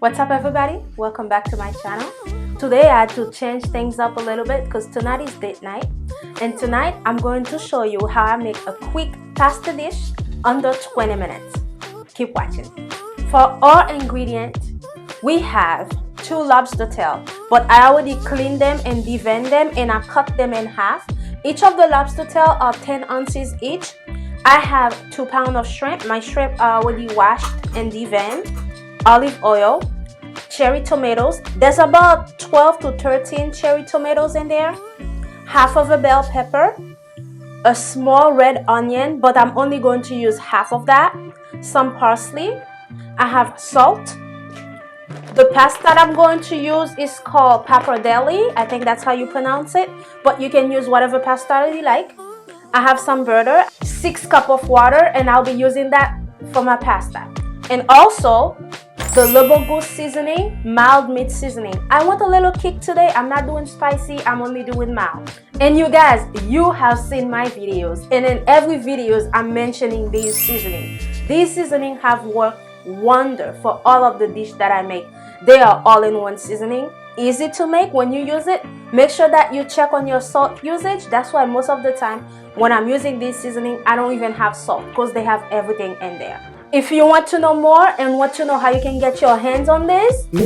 What's up everybody? Welcome back to my channel. Today I had to change things up a little bit because tonight is date night. And tonight I'm going to show you how I make a quick pasta dish under 20 minutes. Keep watching. For our ingredient, we have 2 lobster tails, but I already cleaned them and deveined them and I cut them in half. Each of the lobster tails are 10 ounces each. I have 2 pounds of shrimp. My shrimp are already washed and deveined. Olive oil, cherry tomatoes. There's about 12 to 13 cherry tomatoes in there. Half of a bell pepper, a small red onion, but I'm only going to use half of that. Some parsley. I have salt. The pasta that I'm going to use is called Pappardelle. I think that's how you pronounce it, but you can use whatever pasta you like. I have some butter, 6 cups of water, and I'll be using that for my pasta. And also the lobster seasoning, mild meat seasoning. I want a little kick today. I'm not doing spicy, I'm only doing mild. And you guys, you have seen my videos, and in every videos I'm mentioning these seasoning. These seasoning have worked wonder for all of the dish that I make. They are all-in-one seasoning, easy to make. When you use it, make sure that you check on your salt usage. That's why most of the time when I'm using this seasoning, I don't even have salt because they have everything in there. If you want to know more and want to know how you can get your hands on this, the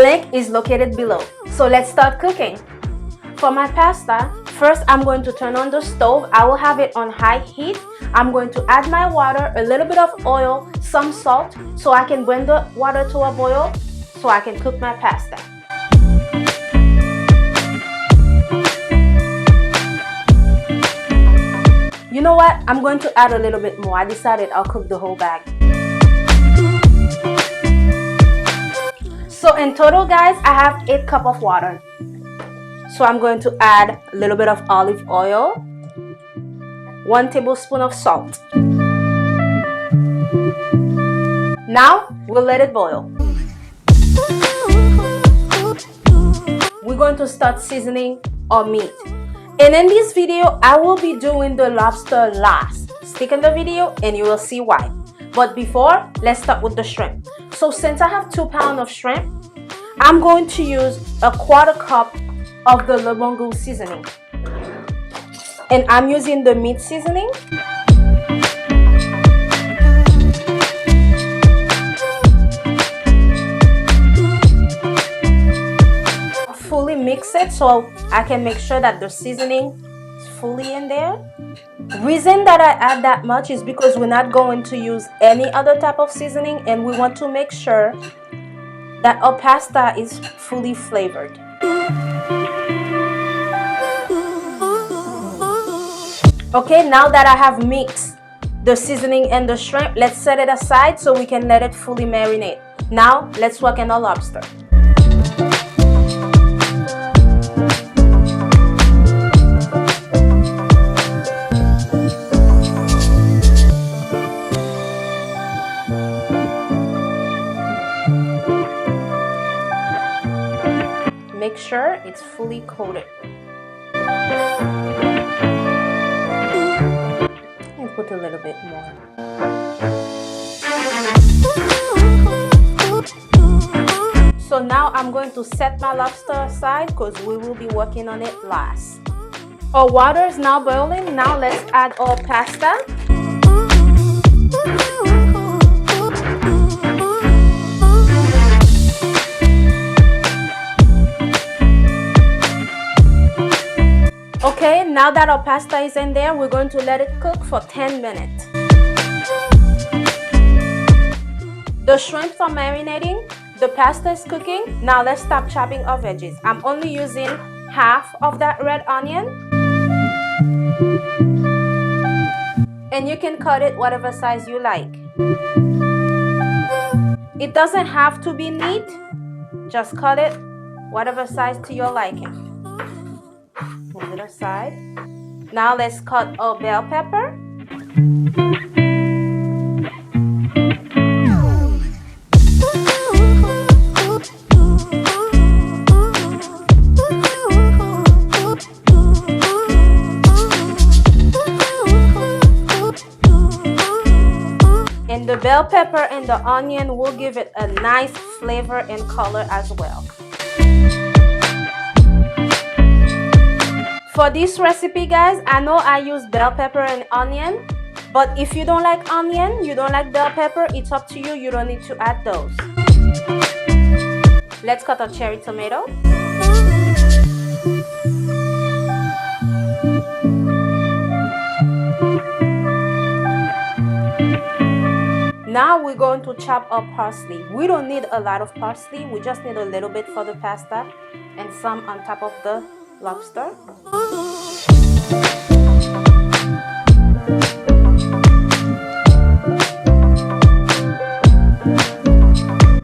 link is located below. So let's start cooking. For my pasta, first I'm going to turn on the stove. I will have it on high heat. I'm going to add my water, a little bit of oil, some salt, so I can bring the water to a boil so I can cook my pasta. You know what? I'm going to add a little bit more. I decided I'll cook the whole bag. So in total, guys, I have 8 cups of water. So I'm going to add a little bit of olive oil, 1 tablespoon of salt. Now we'll let it boil. We're going to start seasoning our meat. And in this video, I will be doing the lobster last. Stick in the video and you will see why. But before, let's start with the shrimp. So since I have 2 pounds of shrimp, I'm going to use a 1/4 cup of the lobster seasoning. And I'm using the meat seasoning. Fully mix it so I can make sure that the seasoning is fully in there. Reason that I add that much is because we're not going to use any other type of seasoning, and we want to make sure that our pasta is fully flavored. Okay, now that I have mixed the seasoning and the shrimp, let's set it aside so we can let it fully marinate. Now let's work on our lobster. Make sure it's fully coated. And put a little bit more. So now I'm going to set my lobster aside because we will be working on it last. Our water is now boiling. Now let's add our pasta. Okay, now that our pasta is in there, we're going to let it cook for 10 minutes. The shrimps are marinating, the pasta is cooking. Now let's start chopping our veggies. I'm only using half of that red onion. And you can cut it whatever size you like. It doesn't have to be neat, just cut it whatever size to your liking. Move it aside. Now let's cut our bell pepper. And the bell pepper and the onion will give it a nice flavor and color as well. For this recipe, guys, I know I use bell pepper and onion, but if you don't like onion, you don't like bell pepper, it's up to you. You don't need to add those. Let's cut a cherry tomato. Now we're going to chop up parsley. We don't need a lot of parsley. We just need a little bit for the pasta and some on top of the lobster.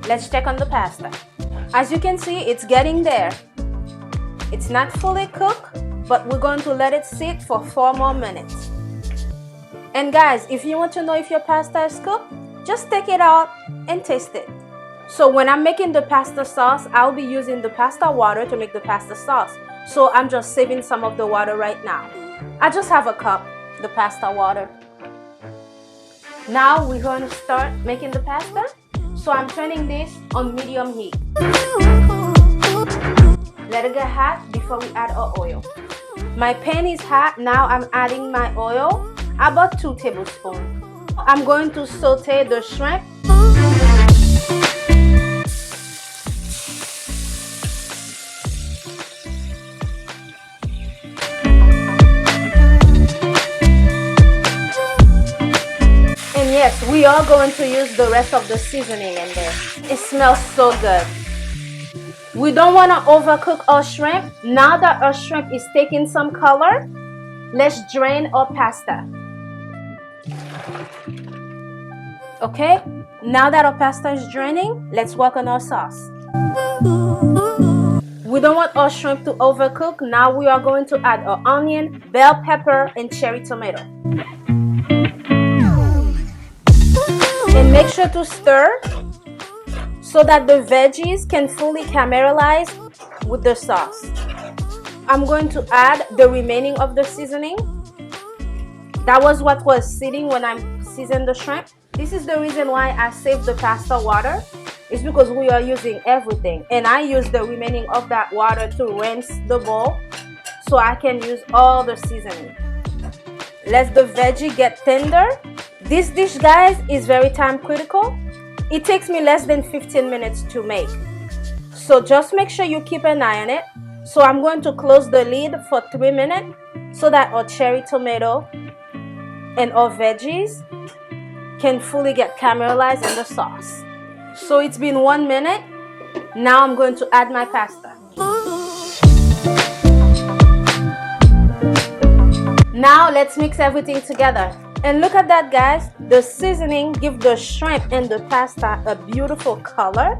Let's check on the pasta. As you can see, it's getting there. It's not fully cooked, but we're going to let it sit for 4 more minutes. And guys, if you want to know if your pasta is cooked, just take it out and taste it. So when I'm making the pasta sauce, I'll be using the pasta water to make the pasta sauce. So I'm just saving some of the water right now. I just have a cup, the pasta water. Now we're going to start making the pasta. So I'm turning this on medium heat. Let it get hot before we add our oil. My pan is hot. Now I'm adding my oil, about 2 tablespoons. I'm going to saute the shrimp. And yes, we are going to use the rest of the seasoning in there. It smells so good. We don't want to overcook our shrimp. Now that our shrimp is taking some color, let's drain our pasta. Okay, now that our pasta is draining, let's work on our sauce. We don't want our shrimp to overcook. Now we are going to add our onion, bell pepper, and cherry tomato. And make sure to stir so that the veggies can fully caramelize with the sauce. I'm going to add the remaining of the seasoning. That was what was sitting when I seasoned the shrimp. This is the reason why I saved the pasta water. It's because we are using everything. And I use the remaining of that water to rinse the bowl so I can use all the seasoning. Let the veggie get tender. This dish, guys, is very time critical. It takes me less than 15 minutes to make. So just make sure you keep an eye on it. So I'm going to close the lid for 3 minutes so that our cherry tomato and our veggies can fully get caramelized in the sauce. So it's been 1 minute. Now I'm going to add my pasta. Now let's mix everything together. And look at that, guys. The seasoning gives the shrimp and the pasta a beautiful color.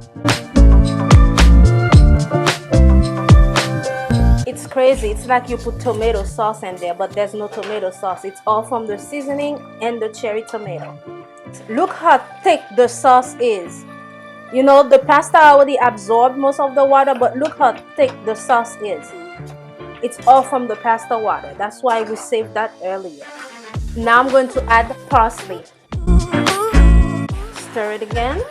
It's crazy. It's like you put tomato sauce in there, but there's no tomato sauce. It's all from the seasoning and the cherry tomato. Look how thick the sauce is. You know, the pasta already absorbed most of the water, but look how thick the sauce is. It's all from the pasta water. That's why we saved that earlier. Now I'm going to add parsley. Stir it again.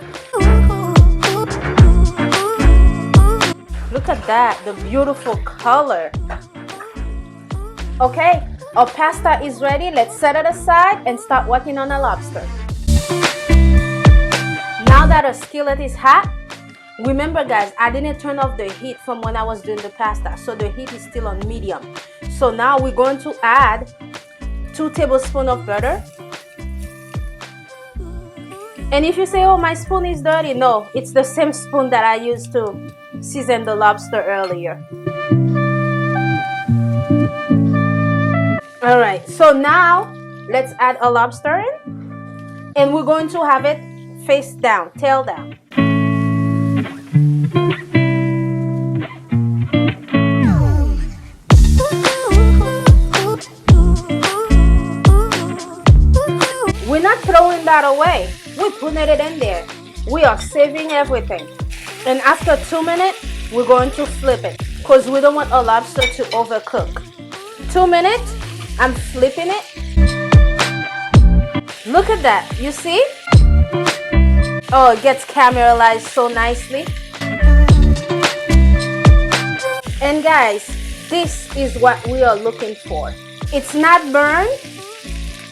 Look at that, the beautiful color. Okay, our pasta is ready. Let's set it aside and start working on the lobster. Now that our skillet is hot, remember guys, I didn't turn off the heat from when I was doing the pasta, so the heat is still on medium. So now we're going to add 2 tablespoons of butter. And if you say, oh, my spoon is dirty, no, it's the same spoon that I used to season the lobster earlier. All right, so now let's add a lobster in, and we're going to have it face down, tail down. We're not throwing that away. We're putting it in there. We are saving everything. And after 2 minutes, we're going to flip it because we don't want our lobster to overcook. 2 minutes, I'm flipping it. Look at that. You see? Oh, it gets caramelized so nicely. And guys, this is what we are looking for. It's not burned,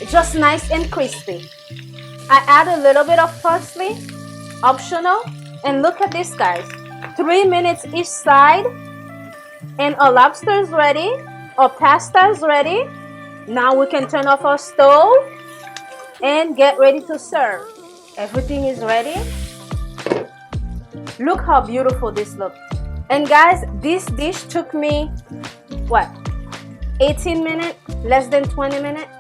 just nice and crispy. I add a little bit of parsley, optional. And look at this, guys. 3 minutes each side, and our lobster is ready. Our pasta is ready. Now we can turn off our stove and get ready to serve. Everything is ready. Look how beautiful this looks. And guys, this dish took me, what, 18 minutes? Less than 20 minutes?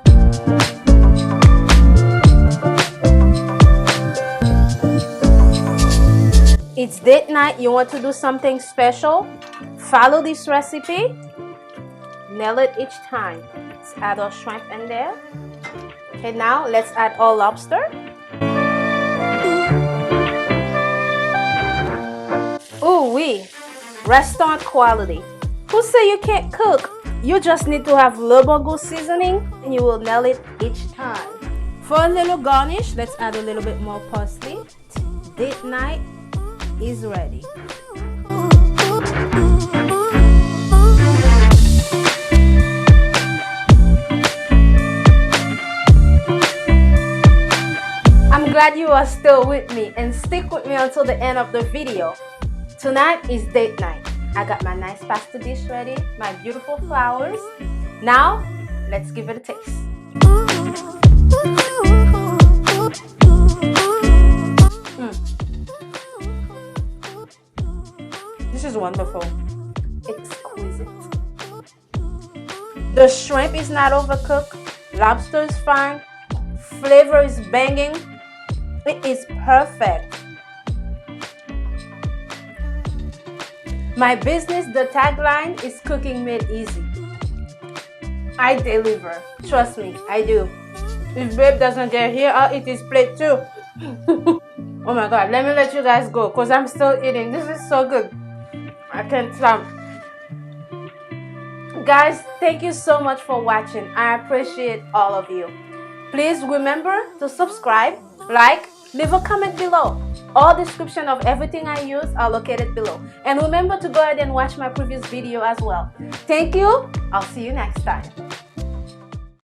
It's date night, you want to do something special? Follow this recipe. Nail it each time. Let's add our shrimp in there. Okay, now let's add our lobster. Ooh wee, restaurant quality. Who say you can't cook? You just need to have le bon goût seasoning and you will nail it each time. For a little garnish, let's add a little bit more parsley. Date night is ready. I'm glad you are still with me and stick with me until the end of the video. Tonight is date night. I got my nice pasta dish ready, my beautiful flowers. Now, let's give it a taste. This is wonderful. Exquisite. The shrimp is not overcooked. Lobster is fine. Flavor is banging. It is perfect. My business, the tagline is cooking made easy. I deliver. Trust me, I do. If babe doesn't get here, I'll eat his plate too. Oh my god, let me let you guys go because I'm still eating. This is so good. I can't stop. Guys, thank you so much for watching. I appreciate all of you. Please remember to subscribe, like, leave a comment below. All description of everything I use are located below. And remember to go ahead and watch my previous video as well. Thank you. I'll see you next time.